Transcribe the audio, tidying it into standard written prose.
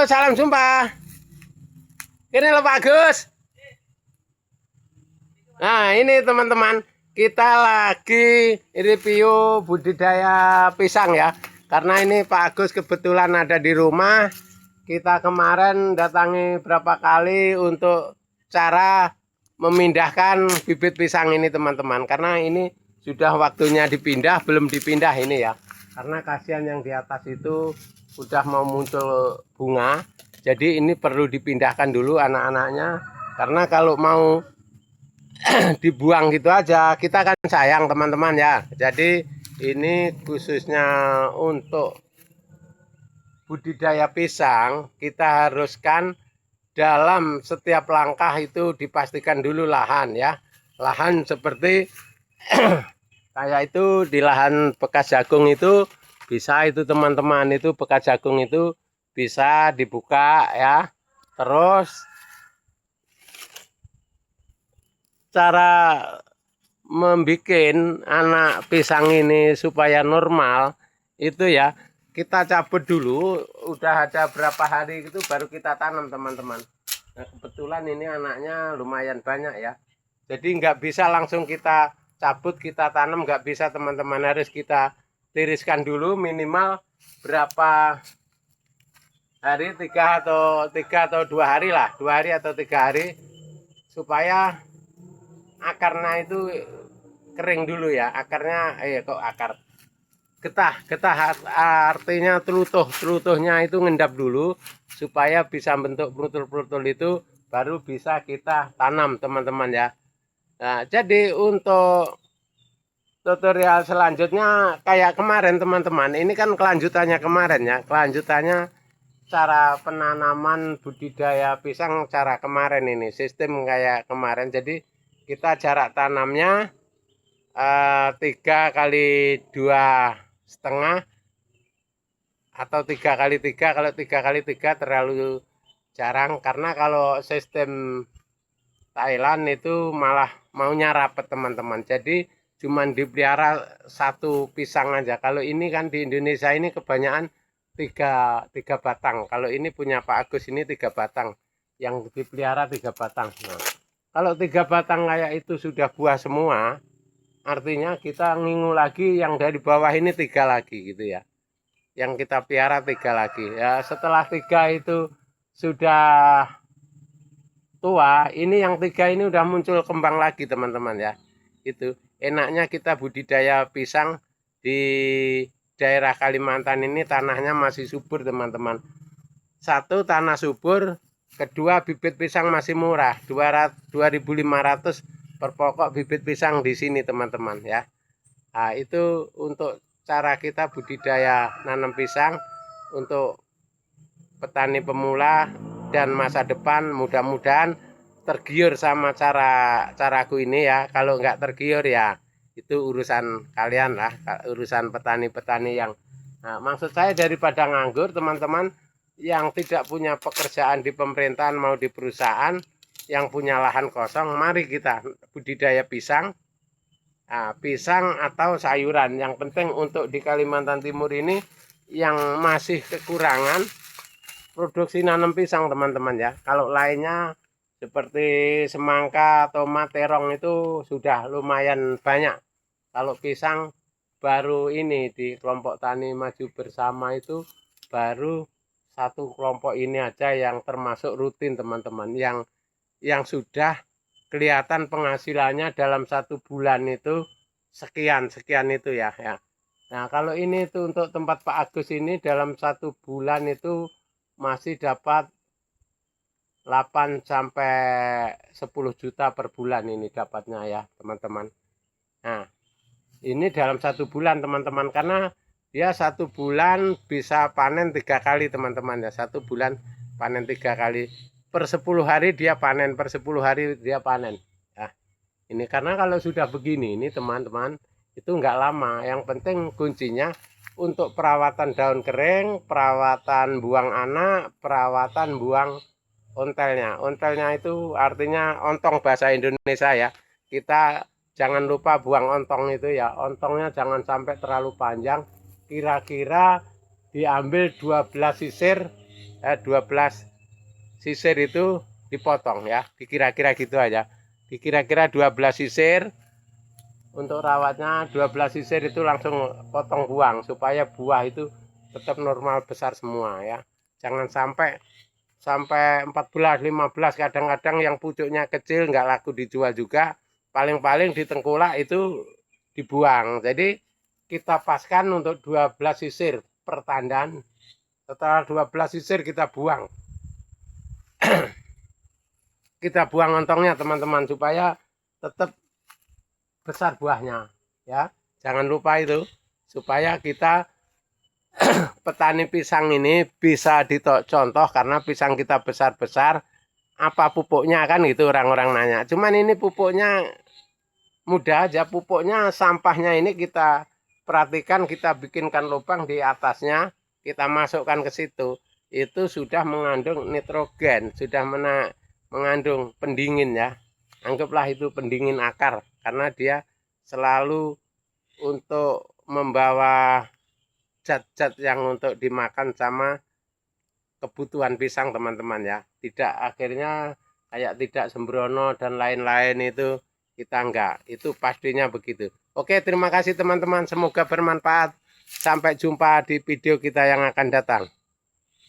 salam jumpa. Ini loh Pak Gus. Nah, ini teman-teman, kita lagi review budidaya pisang ya. Karena ini Pak Agus kebetulan ada di rumah. Kita kemarin datangi berapa kali untuk cara memindahkan bibit pisang ini teman-teman. Karena ini sudah waktunya dipindah, belum dipindah ini ya. Karena kasihan yang di atas itu udah mau muncul bunga. Jadi ini perlu dipindahkan dulu anak-anaknya. Karena kalau mau dibuang gitu aja, kita kan sayang teman-teman ya. Jadi ini khususnya untuk budidaya pisang, kita haruskan dalam setiap langkah itu dipastikan dulu lahan ya. Lahan seperti kayak itu di lahan bekas jagung itu bisa itu teman-teman, itu bekas jagung itu bisa dibuka ya. Terus cara membuat anak pisang ini supaya normal itu ya, kita cabut dulu, udah ada berapa hari itu baru kita tanam teman-teman. Nah, kebetulan ini anaknya lumayan banyak ya, jadi nggak bisa langsung kita cabut kita tanam, nggak bisa teman-teman, harus kita tiriskan dulu minimal berapa hari, 3 atau 2 hari lah, 2 hari atau 3 hari, supaya akarnya itu kering dulu ya. Akarnya getah artinya telutuhnya itu ngendap dulu supaya bisa bentuk perutul-perutul itu, baru bisa kita tanam teman-teman ya. Nah, jadi untuk tutorial selanjutnya kayak kemarin teman-teman, ini kan kelanjutannya kemarin ya, kelanjutannya cara penanaman budidaya pisang cara kemarin ini, sistem kayak kemarin. Jadi kita jarak tanamnya 3 kali 2,5 atau 3 kali 3. Kalau 3 kali 3 terlalu jarang, karena kalau sistem Thailand itu malah maunya rapet teman-teman. Jadi cuman dipelihara 1 pisang aja. Kalau ini kan di Indonesia ini kebanyakan 3 batang. Kalau ini punya Pak Agus ini 3 batang. Yang dipelihara 3 batang. Nah, kalau 3 batang kayak itu sudah buah semua, artinya kita ngingu lagi yang dari bawah ini 3 lagi gitu ya. Yang kita pelihara 3 lagi. Ya, setelah 3 itu sudah tua, ini yang 3 ini udah muncul kembang lagi teman-teman ya. Itu enaknya kita budidaya pisang di daerah Kalimantan ini, tanahnya masih subur teman-teman. 1, tanah subur. Kedua, bibit pisang masih murah, 2.500 per pokok bibit pisang di sini teman-teman ya. Nah, itu untuk cara kita budidaya nanam pisang untuk petani pemula dan masa depan. Mudah-mudahan tergiur sama caraku ini ya. Kalau nggak tergiur ya itu urusan kalian lah, urusan petani-petani yang maksud saya daripada nganggur teman-teman, yang tidak punya pekerjaan di pemerintahan mau di perusahaan, yang punya lahan kosong, mari kita budidaya pisang. Pisang atau sayuran, yang penting untuk di Kalimantan Timur ini yang masih kekurangan produksi nanam pisang teman-teman ya. Kalau lainnya seperti semangka, tomat, terong itu sudah lumayan banyak. Kalau pisang baru ini di kelompok Tani Maju Bersama itu baru 1 kelompok ini aja yang termasuk rutin teman-teman, yang sudah kelihatan penghasilannya dalam 1 bulan itu sekian itu ya. Nah, kalau ini itu untuk tempat Pak Agus ini dalam 1 bulan itu masih dapat 8 sampai 10 juta per bulan ini dapatnya ya teman-teman. Nah, ini dalam 1 bulan teman-teman, karena dia 1 bulan bisa panen 3 kali teman-teman ya. 1 bulan panen 3 kali, per 10 hari dia panen, per 10 hari dia panen ya. Ini karena kalau sudah begini ini teman-teman, itu enggak lama. Yang penting kuncinya untuk perawatan daun kering, perawatan buang anak, perawatan buang ontelnya. Ontelnya itu artinya ontong bahasa Indonesia ya. Kita jangan lupa buang ontong itu ya. Ontongnya jangan sampai terlalu panjang. Kira-kira diambil 12 sisir 12 sisir itu dipotong ya, dikira-kira gitu aja. Dikira-kira 12 sisir. Untuk rawatnya 12 sisir itu langsung potong buang supaya buah itu tetap normal besar semua ya. Jangan sampai 14 15, kadang-kadang yang pucuknya kecil nggak laku dijual juga, paling-paling di tengkulak itu dibuang. Jadi kita paskan untuk 12 sisir per tandan. Setelah 12 sisir kita buang. Kita buang ontongnya teman-teman supaya tetap besar buahnya ya. Jangan lupa itu supaya kita petani pisang ini bisa dicontoh, karena pisang kita besar-besar, apa pupuknya kan gitu orang-orang nanya. Cuman ini pupuknya mudah aja, pupuknya sampahnya ini kita perhatikan, kita bikinkan lubang di atasnya, kita masukkan ke situ. Itu sudah mengandung nitrogen, sudah mengandung pendingin ya. Anggaplah itu pendingin akar, karena dia selalu untuk membawa zat-zat yang untuk dimakan sama kebutuhan pisang teman-teman ya. Tidak akhirnya kayak tidak sembrono dan lain-lain, itu kita enggak. Itu pastinya begitu. Oke, terima kasih teman-teman. Semoga bermanfaat. Sampai jumpa di video kita yang akan datang.